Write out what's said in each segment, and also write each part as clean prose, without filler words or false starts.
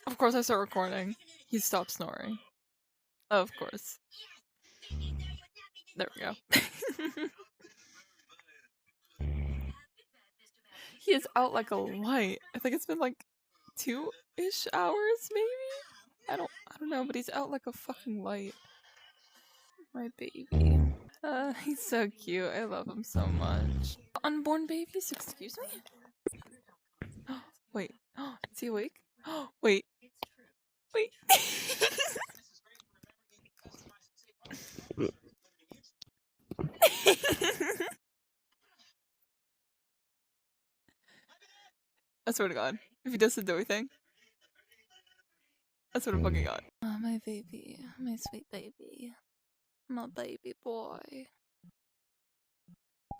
Of course I start recording. He stopped snoring. Of course. There we go. He is out like a light. I think it's been like 2-ish hours, maybe? I don't know, but he's out like a fucking light. My baby. He's so cute. I love him so much. Unborn babies, excuse me? Wait. Is he awake? Wait. Wait. I swear to God. If he does the doughy thing. I swear to fucking God. Oh, my baby. My sweet baby. My baby boy.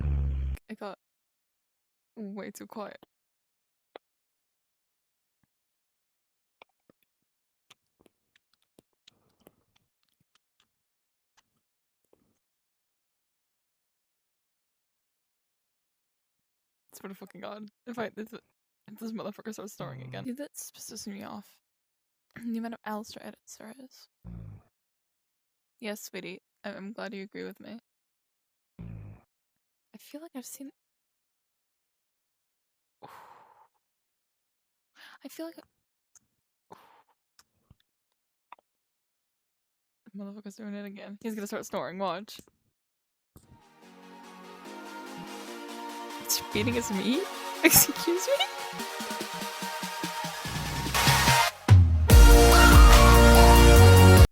I got way too quiet. I swear to fucking God. If this motherfucker starts snoring again. Dude, that's pissing me off. The amount of Alistair edits there is. Yes, sweetie. I'm glad you agree with me. I feel like I've seen... I feel like... Motherfucker's doing it again. He's gonna start snoring, watch. It's feeding his meat? Excuse me?